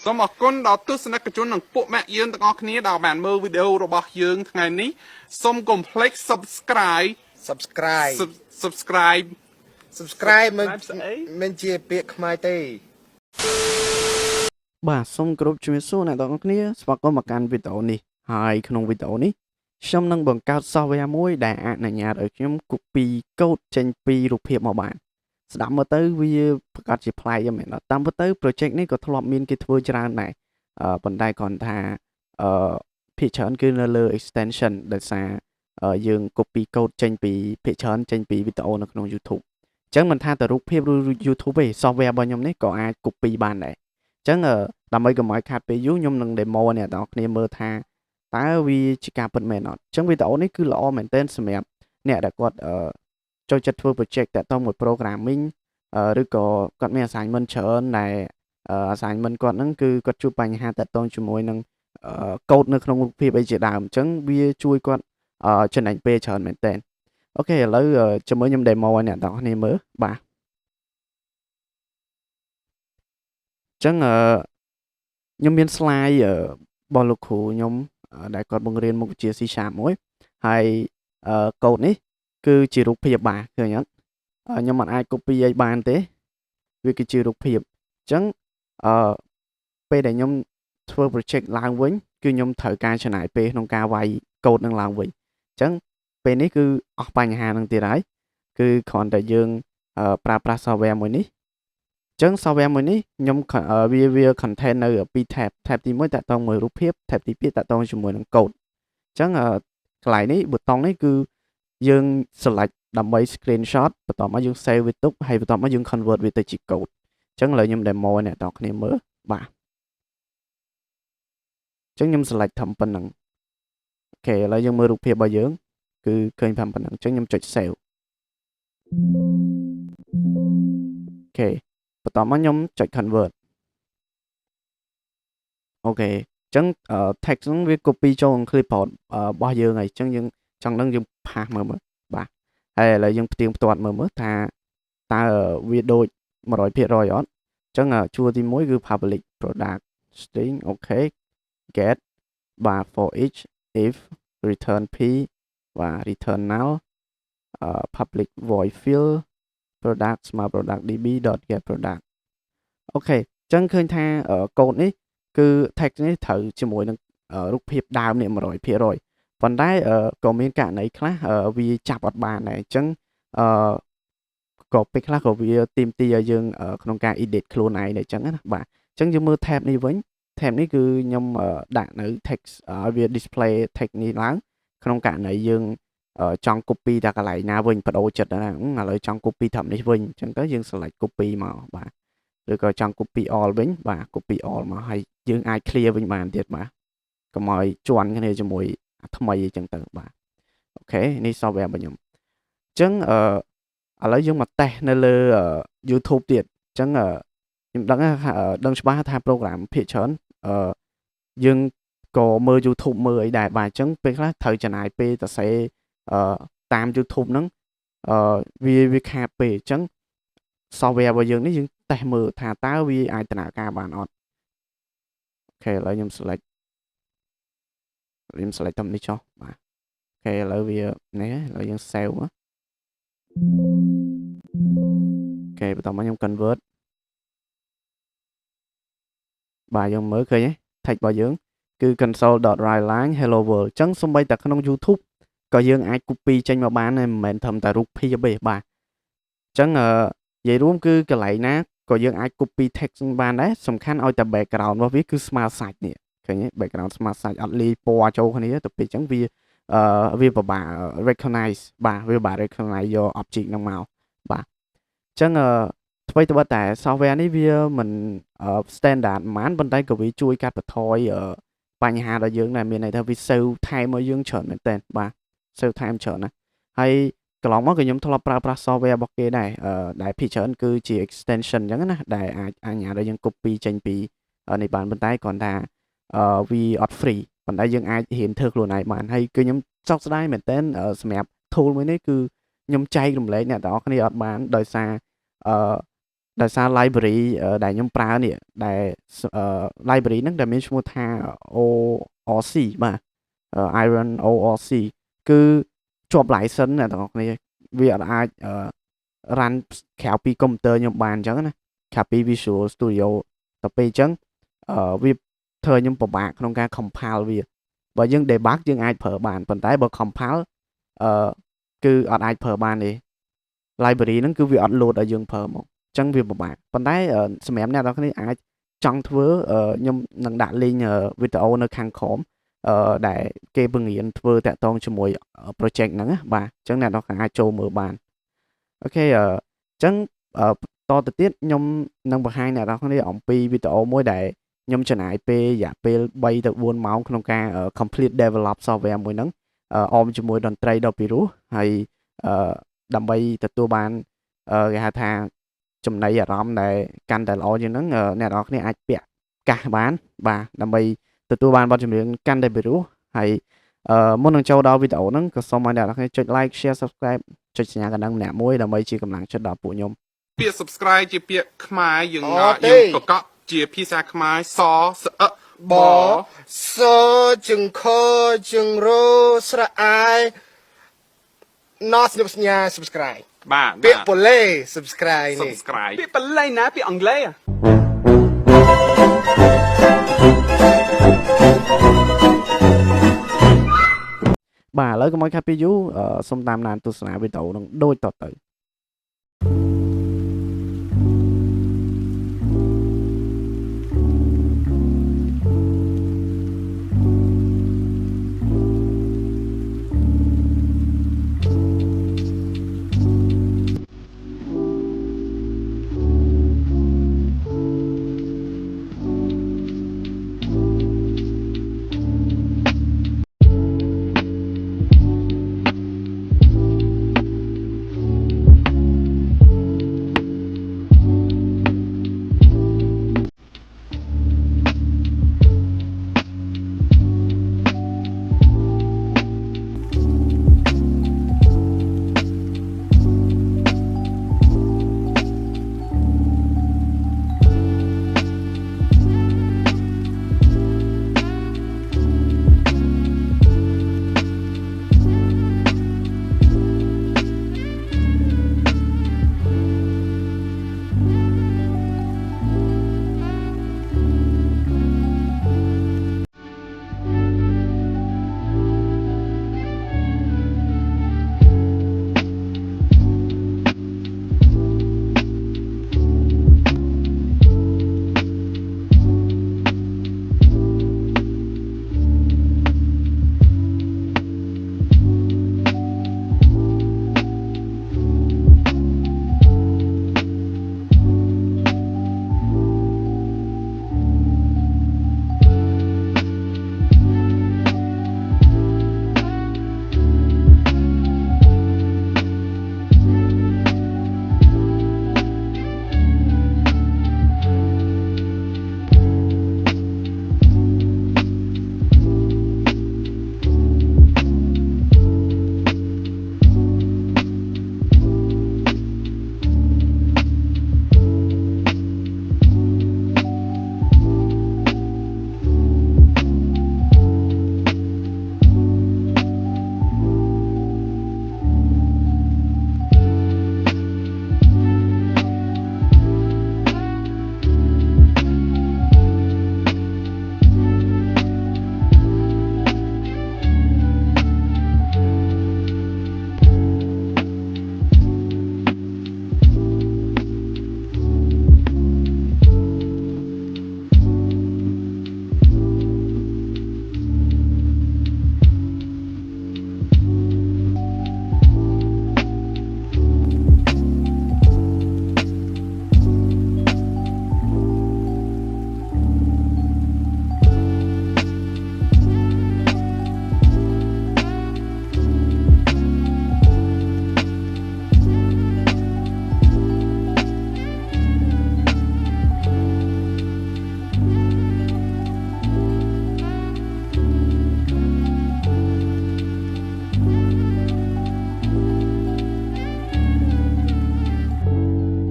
សូមអរគុណដល់ទស្សនិកជននិងពួកម៉ាក់យើងទាំងអស់គ្នាដែលបានមើលវីដេអូរបស់យើងថ្ងៃនេះសូមកុំភ្លេច subscribe subscribe មិនជាពាក្យខ្មែរទេបាទសូមគោរពជំរាបសួរអ្នកទាំងអស់គ្នាស្វាគមន៍មកកាន់វីដេអូនេះហើយក្នុងវីដេអូនេះខ្ញុំនឹងបង្កើត software មួយដែលអនុញ្ញាតឲ្យខ្ញុំ copy code ចេញពីរូបភាពមកបានស្ដាប់មើលទៅវាប្រកាសជាប្លែកយ៉ាងមែនតាមពិតទៅ project នេះក៏ធ្លាប់មានគេធ្វើច្រើនដែរប៉ុន្តែគ្រាន់ថាភាគច្រើនគឺនៅលើ extension ដែលសារយើង copy code ចេញពីភាគច្រើនចេញពីវីដេអូនៅក្នុង YouTube អញ្ចឹងមិនថាតែរូបភាពឬ YouTube ទេ software របស់ខ្ញុំនេះក៏អាច copy បានដែរអញ្ចឹងដើម្បីកុំឲ្យខាតពេលយូរខ្ញុំនឹង demo អ្នកទាំងអស់គ្នាមើលថាតើវាជាការពិតមែនអត់អញ្ចឹងវីដេអូនេះគឺល្អមែនទែនសម្រាប់អ្នកដែលគាត់ចូលចិត្តធ្វើ project តាក់ទងមួយ programming ឬក៏គាត់មាន assignment ច្រើនដែល assignment គាត់ហ្នឹងគឺគាត់ជួបបញ្ហាតាក់ទងជាមួយនឹងcode នៅក្នុងរូបភាពអីជាដើមអញ្ចឹងវាជួយគាត់ចំណេញពេលច្រើនមែនទែនអូខេឥឡូវជាមួយខ្ញុំ demo ឲ្យអ្នកទាំងអស់គ្នាមើលបាទអញ្ចឹងខ្ញុំមាន slide របស់លោកគ្រូខ្ញុំដែលគាត់បង្រៀនមុខវិជ្ជា C# មួយហើយកូដនេះគឺជារូបភាពបាទឃើញអត់ខ្ញុំមិនអាច copy ឲ្យបានទេវាគឺជារូបភាពអញ្ចឹងពេលដែលខ្ញុំធ្វើ project ឡើងវិញគឺខ្ញុំត្រូវការចំណាយពេលក្នុងការវាយកូដនឹងឡើងវិញអញ្ចឹងពេលនេះគឺអស់បញ្ហានឹងទៀតហើយគឺគ្រាន់តែយើងប្រើប្រាស់ software មួយនេះអញ្ចឹង software មួយនេះខ្ញុំវា contain នៅពី tab ទី1តាក់ទងមួយរូបភាព tab ទី2តាក់ទងជាមួយនឹង code អញ្ចឹងកន្លែងនេះប៊ូតុងនេះគឺយើង select ដើម្បី screenshot បន្ទាប់មកយើង save វាទុកហើយបន្ទាប់មកយើង convert វាទៅជា code អញ្ចឹងឥឡូវខ្ញុំ demo ឲ្យអ្នកនរគ្នាមើលបាទអញ្ចឹងខ្ញុំ select ធ្វើប៉ុណ្ណឹងអូខេឥឡូវយើងមើលរូបភាពរបស់យើងគឺឃើញថាប៉ុណ្ណឹងអញ្ចឹងខ្ញុំចុច save អូខេបន្ទាប់មកខ្ញុំចុច convert អូខេអញ្ចឹង text ហ្នឹងវា copy ចូលក្នុង clipboard របស់យើងហើយអញ្ចឹងយើងចង់ដឹងយើងផាសមើលបាទហើយឥឡូវយើងផ្ទៀងផ្ទាត់មើលថាតើវាដូច 100% អត់អញ្ចឹងជួរទី1គឺ public product string អូខេ get បាទ for each if return p បាទ return null public void fill product smart product db.get product អូខេអញ្ចឹងឃើញថាកូដនេះគឺ text នេះត្រូវជាមួយនឹងរូបភាពដើមនេះ 100% ប៉ុន្តែក៏មានករណីខ្លះវាចាប់អត់បានដែរអញ្ចឹងក៏ពេលខ្លះក៏វាទាមទារឲ្យយើងក្នុងការ edit ខ្លួនឯងដែរអញ្ចឹងណាបាទអញ្ចឹងយើងមើល tab នេះវិញ tab នេះគឺខ្ញុំដាក់នៅ text ឲ្យវា display text នេះឡើងក្នុងករណីយើងចង់ copy តែកន្លែងណាវិញបដូរចិត្តណាឥឡូវចង់ copy ត្រឹមនេះវិញអញ្ចឹងទៅយើង select copy មកបាទឬក៏ចង់ copy all វិញបាទ copy all មកហើយយើងអាច clear វិញបានទៀតបាទកុំឲ្យជាន់គ្នាជាមួយថ្មីអញ្ចឹងទៅបាទអូខេនេះ software របស់ខ្ញុំអញ្ចឹងឥឡូវយើងមកតេស្តនៅលើ YouTube ទៀតអញ្ចឹងខ្ញុំដឹងច្បាស់ថា program ភាគច្រើនយើងក៏មើល YouTube មើលអីដែរបាទអញ្ចឹងពេលខ្លះត្រូវចំណាយពេលសរសេរតាម YouTube ហ្នឹងវាខាតពេលអញ្ចឹង software របស់យើងនេះយើងតេស្តមើលថាតើវាអាចដំណើរការបានអត់អូខេឥឡូវខ្ញុំ select តាមនេះចុះបាទអូខេឥឡូវវានេះឥឡូវយើង save អូខេបន្តមកខ្ញុំ convert បាទយើងមើលឃើញទេ text របស់យើងគឺ console.writeline hello world អញ្ចឹងសូម្បីតែក្នុង YouTube ក៏យើងអាច copy ចេញមកបានដែរមិនមែនត្រឹមតែរូបភាពទេបាទអញ្ចឹងនិយាយរួមគឺកន្លែងណាក៏យើងអាច copy text បានដែរសំខាន់ឲ្យតែ background របស់វាគឺស្មើសាច់នេះឃើញទេ background ស្មើសាច់អត់លាយពណ៌ចូលគ្នាទៅពេលអញ្ចឹងវាពិបាក recognize បាទវាពិបាក recognize យក object ហ្នឹងមកបាទអញ្ចឹងអ្វីត្បិតតែ software នេះវាមិន standard ប៉ុន្មានប៉ុន្តែក៏វាជួយកាត់បន្ថយបញ្ហាដល់យើងដែរមានន័យថាវា save time ឲ្យយើងច្រើនមែនតើបាទ save time ច្រើនណាស់ហើយកន្លងមកក៏ខ្ញុំធ្លាប់ប្រើប្រាស់ software របស់គេដែរដែលភាគច្រើនគឺជា extension អញ្ចឹងណាដែលអាចអនុញ្ញាតឲ្យយើង copy ចេញពីនេះបានប៉ុន្តែគ្រាន់តែវាអត់ free ប៉ុន្តែយើងអាចរៀនធ្វើខ្លួនឯងបានហើយគឺខ្ញុំសោកស្ដាយមែនតើសម្រាប់ tool មួយនេះគឺខ្ញុំចែករំលែកអ្នកទាំងអស់គ្នាអត់បានដោយសារ ដោយសារ library ដែលខ្ញុំប្រើនេះដែល library ហ្នឹងដែលមានឈ្មោះថា ORC បាទ Iron ORC គឺជាប់ license អ្នកទាំងអស់គ្នាវាអត់អាចrun ក្រៅពីកុំព្យូទ័រខ្ញុំបានអញ្ចឹងណាក្រៅពី Visual Studio ទៅពេលអញ្ចឹងវាធ្វើខ្ញុំពិបាកក្នុងការ compile វាបើយើង debug យើងអាចប្រើបានប៉ុន្តែបើ compile គឺអត់អាចប្រើបានទេ library ហ្នឹងគឺវាអត់ load ឲ្យយើងប្រើមកអញ្ចឹងវាពិបាកប៉ុន្តែសម្រាប់អ្នកនរគ្នាអាចចង់ធ្វើខ្ញុំនឹងដាក់ link វីដេអូនៅខាងក្រោមដែលគេបង្រៀនធ្វើតាក់ទងជាមួយ project ហ្នឹងណាបាទអញ្ចឹងអ្នកនរគ្នាអាចចូលមើលបានអូខេអញ្ចឹងតទៅទៀតខ្ញុំនឹងបង្ហាញអ្នកនរគ្នាអំពីវីដេអូមួយដែលខ្ញុំចំណាយពេលរយៈពេល3ទៅ4ម៉ោងក្នុងការ complete develop software មួយហ្នឹងអមជាមួយតន្ត្រីដ៏ពីរោះហើយដើម្បីទទួលបានគេហៅថាចំណីអារម្មណ៍ដែលកាន់តែល្អជាងហ្នឹងអ្នកនរគ្នាអាចពាក់កាសបានបាទដើម្បីទទួលបានបទចម្រៀងកាន់តែពីរោះហើយមុននឹងចូលដល់វីដេអូហ្នឹងក៏សូមឲ្យអ្នកនរគ្នាចុច like share subscribe ចុចសញ្ញាកណ្ដឹងម្នាក់មួយដើម្បីជាកម្លាំងចិត្តដល់ពួកខ្ញុំពាក្យ subscribe ជាពាក្យខ្មែរយើងកកជាភាសាខ្មែរសស្អបសជឹងខជឹងរស្រៈអាយណោះស្ញប់សញ្ញា subscribe បាទពាក្យប៉ូឡេ subscribe នេះ subscribe ពាក្យបល័យណាពាក្យអង់គ្លេសបាទឥឡូវកុំឲ្យខាត់ពេលយូរសូមតាមដានទស្សនាវីដេអូនឹងដូចតទៅ